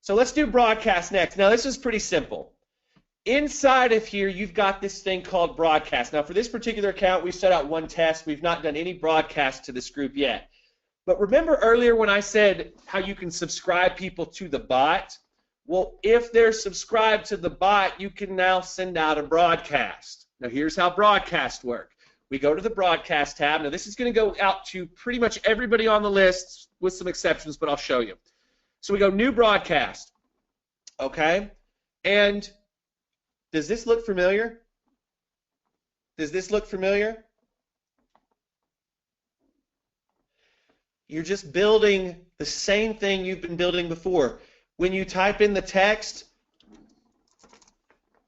So let's do broadcast next. Now this is pretty simple. Inside of here, you've got this thing called broadcast. Now for this particular account, we set out one test. We've not done any broadcast to this group yet. But remember earlier when I said how you can subscribe people to the bot? Well, if they're subscribed to the bot, you can now send out a broadcast. Now here's how broadcasts work. We go to the broadcast tab. Now this is going to go out to pretty much everybody on the list with some exceptions, but I'll show you. So we go new broadcast. Okay? And does this look familiar? Does this look familiar? You're just building the same thing you've been building before. When you type in the text,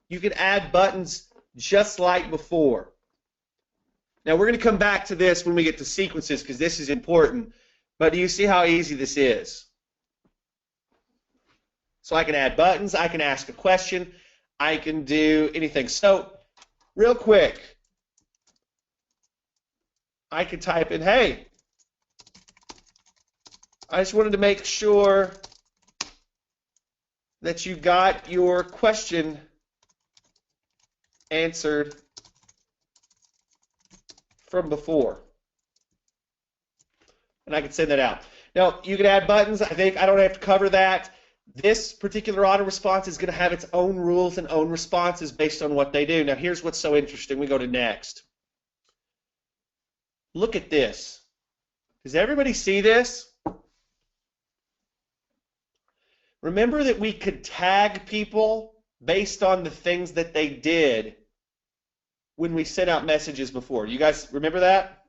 you can add buttons just like before. Now we're going to come back to this when we get to sequences because this is important. But do you see how easy this is? So I can add buttons, I can ask a question, I can do anything. So real quick, I could type in, hey, I just wanted to make sure that you got your question answered from before. And I can send that out. Now, you can add buttons. I don't have to cover that. This particular auto response is going to have its own rules and own responses based on what they do. Now, here's what's so interesting. We go to next. Look at this. Does everybody see this? Remember that we could tag people based on the things that they did when we sent out messages before. You guys remember that?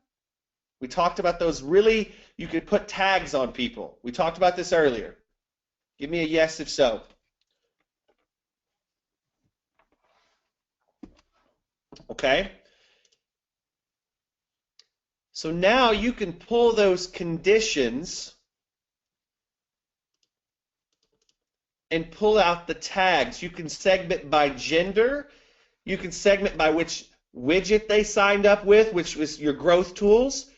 We talked about those really, you could put tags on people. We talked about this earlier. Give me a yes if so. Okay. So now you can pull those conditions and pull out the tags. You can segment by gender. You can segment by which widget they signed up with, which was your growth tools.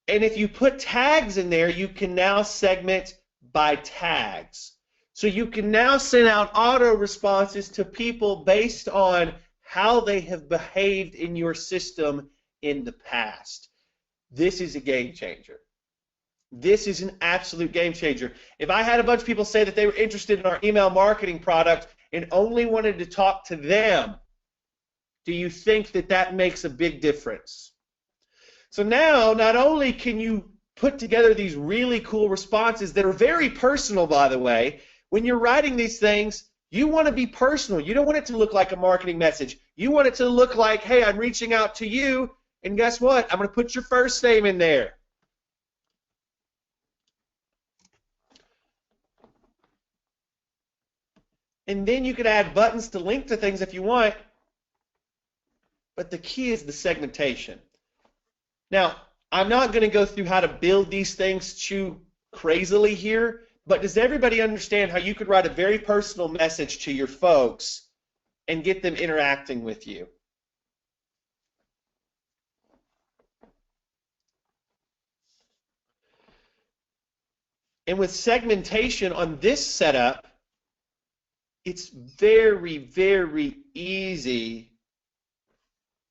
And if you put tags in there, you can now segment by tags. So you can now send out auto responses to people based on how they have behaved in your system in the past. This is a game changer. This is an absolute game changer. If I had a bunch of people say that they were interested in our email marketing product and only wanted to talk to them, do you think that that makes a big difference? So now, not only can you put together these really cool responses that are very personal, by the way, when you're writing these things, you want to be personal. You don't want it to look like a marketing message. You want it to look like, hey, I'm reaching out to you, and guess what? I'm going to put your first name in there. And then you could add buttons to link to things if you want. But the key is the segmentation. Now, I'm not going to go through how to build these things too crazily here, but does everybody understand how you could write a very personal message to your folks and get them interacting with you? And with segmentation on this setup, it's very, very easy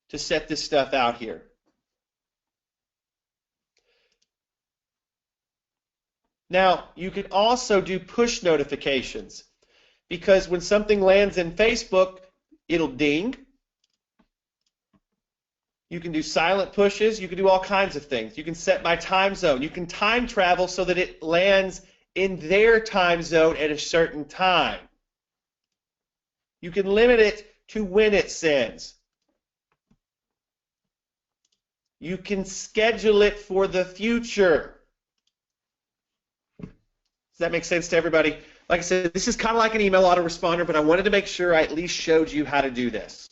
to set this stuff out here. Now, you can also do push notifications because when something lands in Facebook, it'll ding. You can do silent pushes. You can do all kinds of things. You can set by time zone. You can time travel so that it lands in their time zone at a certain time. You can limit it to when it sends. You can schedule it for the future. Does that make sense to everybody? Like I said, this is kind of like an email autoresponder, but I wanted to make sure I at least showed you how to do this.